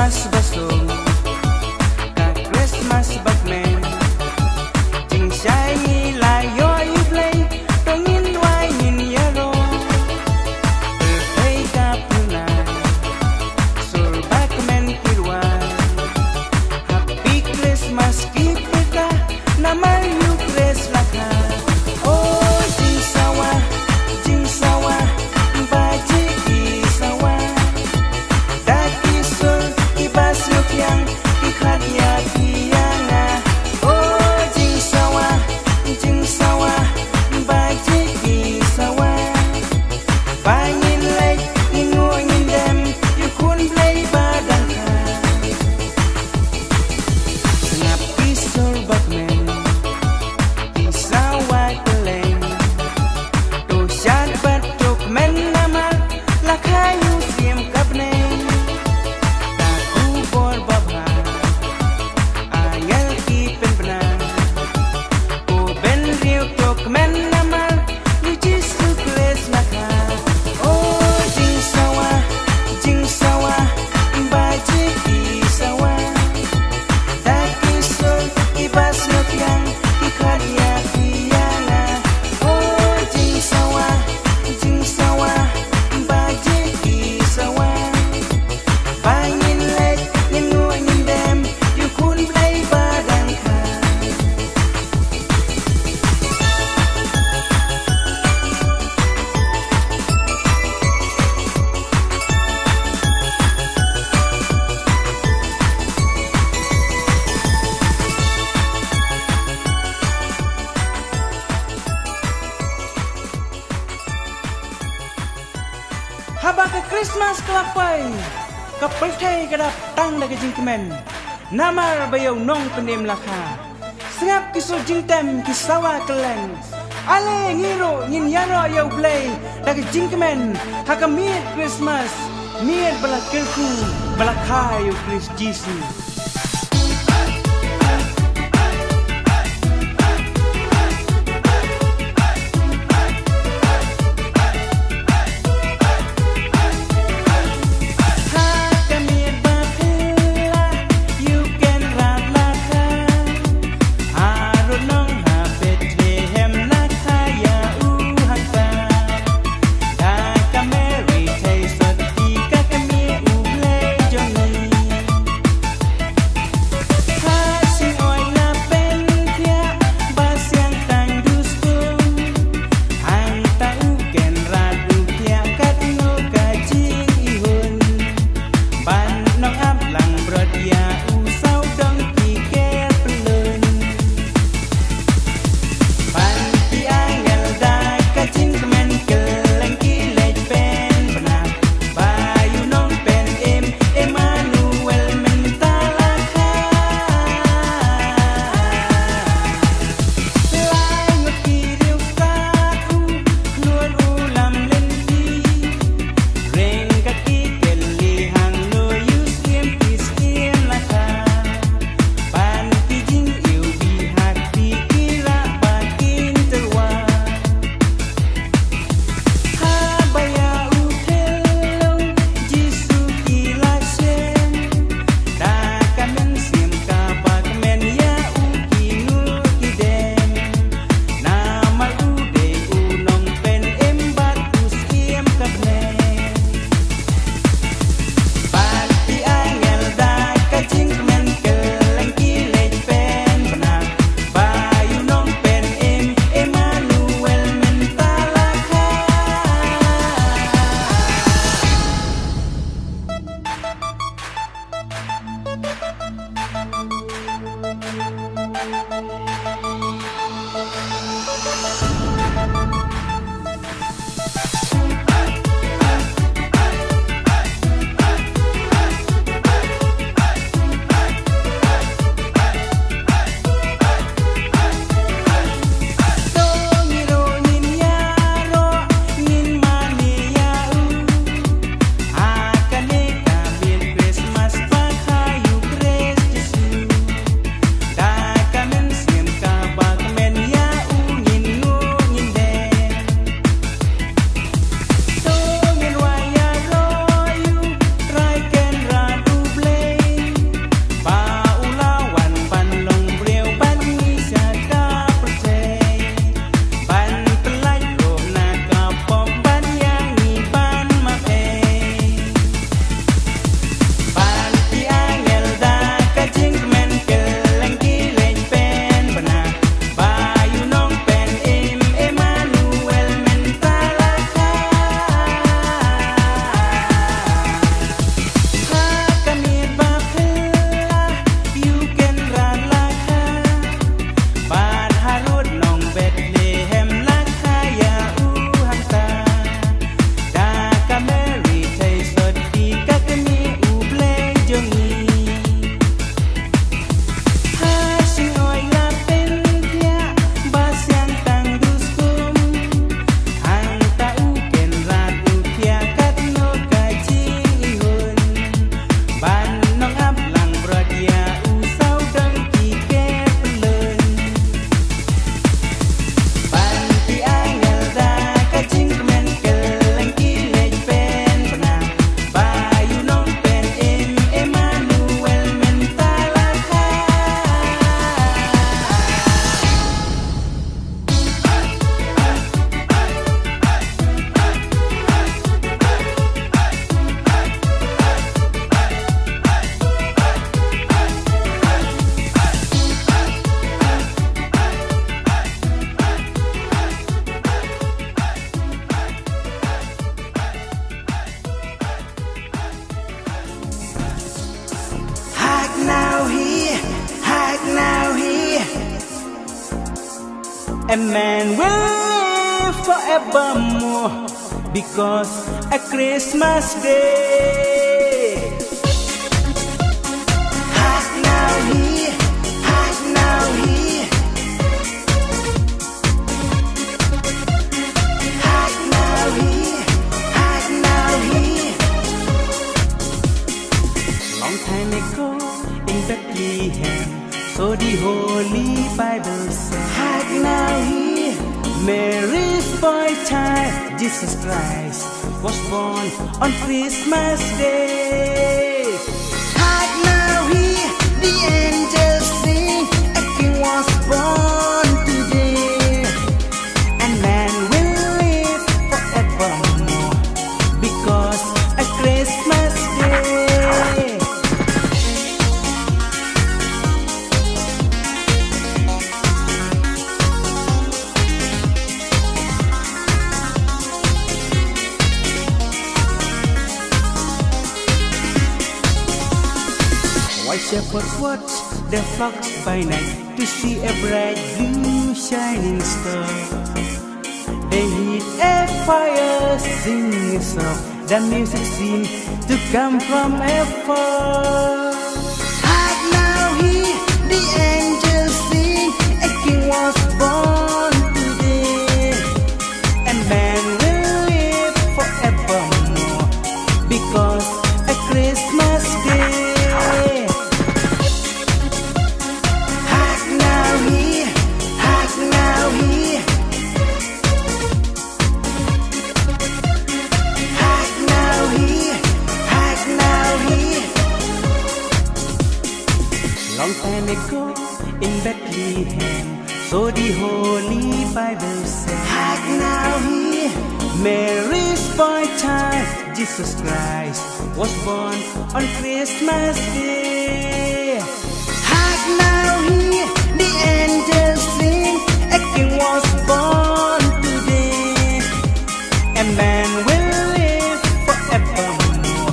Christmas basong ka Christmas bagmen jing sai lai yo yu play tongin wai nin yaro play ka puna sur bagmen kirwa Happy Christmas kita nama yu Chris laka oh jing sawa baji ki sawa daki sur ibasuk yang ikhat ya kiana oh jing sawa baji ki sawa bangin lek ingin dem you kun play badang ka sengap pisur bagmen ki sawa keleng to shan batuk men nama lakayu siem kapne taku bor babha ayal ki pen benar ko ben riu tok men nama you jisu kles laka oh jing sawa baji ki sawa daki sur ibas nuk yang ikhat ya kiana oh jing sawa baji ki sawa bangin lek ngin dem you kun play badang ka Haba ke Christmas kelapai kapal thai kadap tang lagi jingkemen namar bayau nong penem laka sengap kisu jingtem kisawa keleng ale ngiro ngin yaro yau play lagi jingkemen haka miet Christmas miet balak kelku balak hayu Chris Jesus A man will live forevermore because a Christmas day. Hark now hear, hark now hear. Hark now hear, hark now hear. Long time ago in Bethlehem, so the Holy Bible says, hark now hear, Mary's boy child, Jesus Christ, was born on Christmas Day. Hark now hear, the angels sing, a king was born today, and man will live forevermore because a Christmas Day. White shepherds watch the flocks by night to see a bright blue shining star. They lit a fire, singing soft. The music seemed to come from afar. Hark now hear, the angels sing, a king was born today, and man will live forevermore because a Christmas Day. Long time ago in Bethlehem, so the Holy Bible says, hark now hear, Mary's boy child, Jesus Christ, was born on Christmas Day. Hark now hear, the angels sing, a king was born today, and man will live forevermore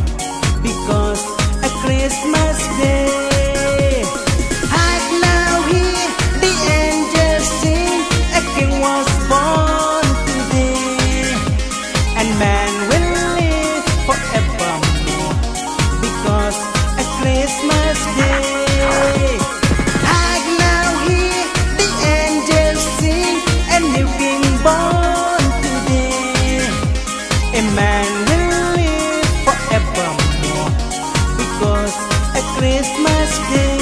because a Christmas Day. Christmas Day.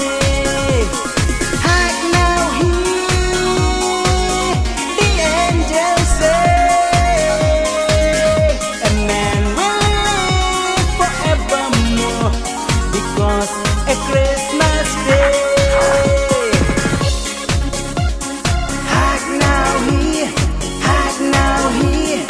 Hark now hear, the angels say, a man will live forevermore because a Christmas Day. Hark now hear, hark now hear.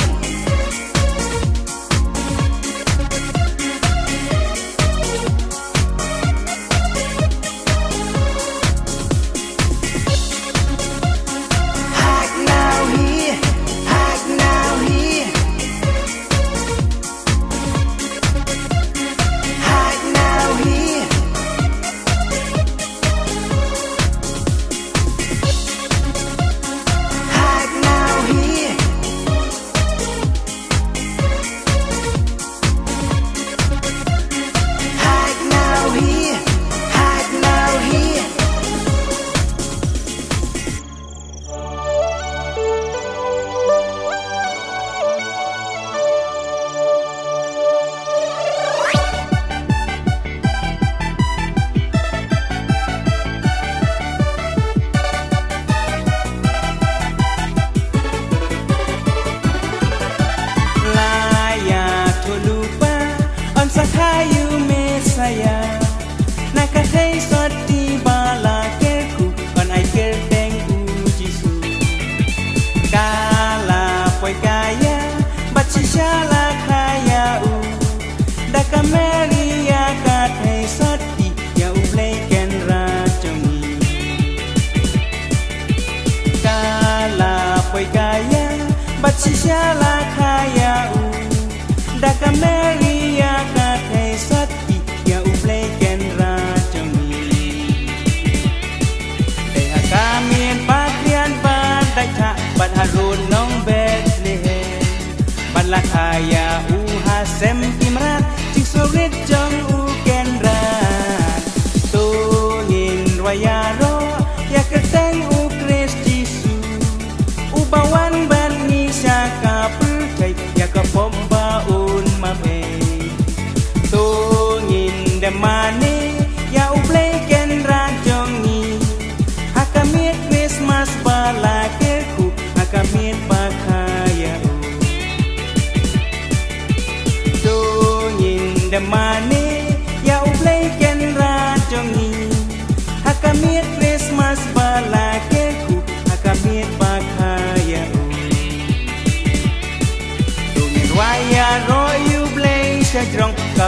Sakayu Mesaya Nakatay soti bala kerku on ay kerteng ujisu Kala poy kaya batsishala kaya u Daka Maria katay soti ya ublay ken rajongi Kala poy kaya batsishala kaya u Daka Maria katay soti ya ublay ken rajongi Deha kami patrian pandai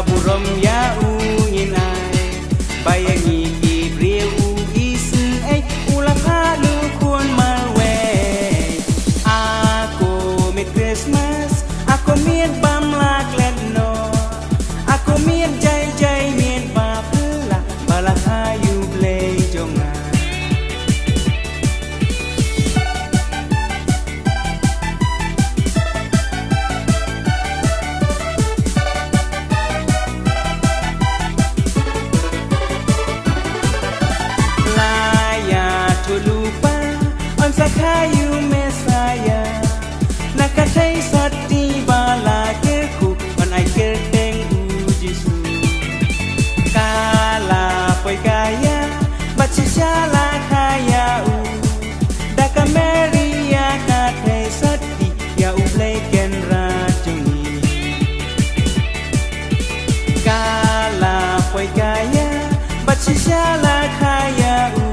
kaburom ya ungin ay bayangi ibriu isin ay ulang halu kun marwe ako mit Christmas ako mit bamlak letno ako mit jay jay mit bapla balak hayu play jonga Sakayu Mesaya Nakatai sati bala keku on ai kerteng ujisu Kala poi kaya baca shala kaya u Daka Maria katai sati ya u pleken rajungi Kala poi kaya baca shala kaya u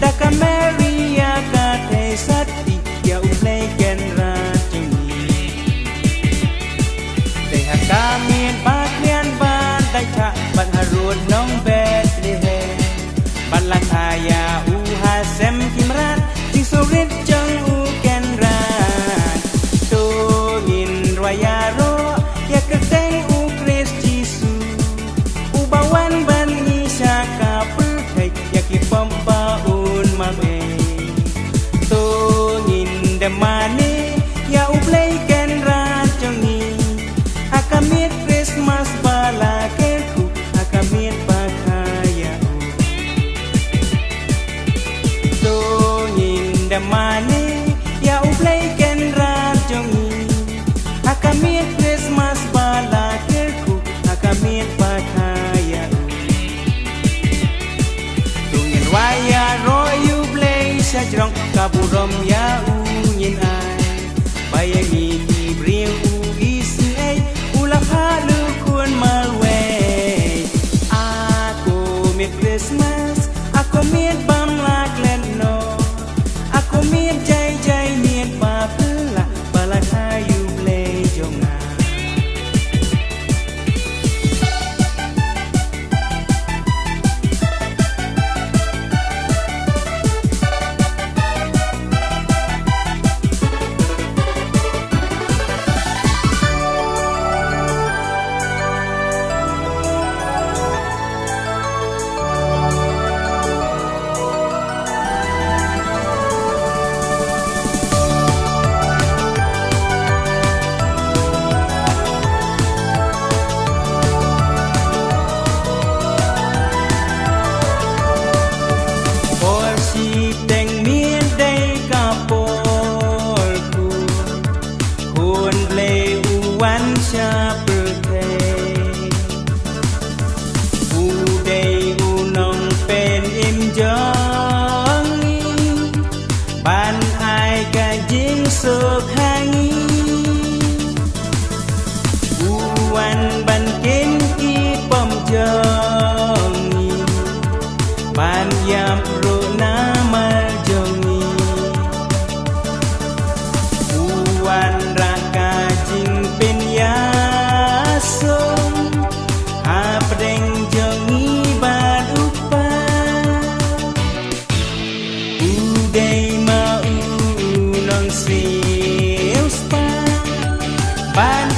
Daka Maria sati ya ulai gen rajungi Deha kami paklian ban daika ban harun nong Bethlehem ban lakaya uhasem kimrat jing sorit jang u ken ran to ngin roya ro ya keteng u Kris Jisu u bawan ban ni syaka perkai ya ki pompa un mame Mane ya uplay ken rajongi akamit Christmas bala keku akamit pakaya Dongin damane ya uplay ken rajongi akamit Christmas bala keku akamit pakaya Dongin waya royu play sajrong kaburom ya Yin ay bayangi ibriu isin ay ulang halu kun marwe Ako mit Christmas ako mit bamlak letno ako mit jay jay mit bapla balak hayu play jonga Sok hangi Uwan ban ken ki pom jongi Ban yam ro namal jongi Uwan raka jing pen yasong Hapdeng jongi ban upa Uday mau nong si ban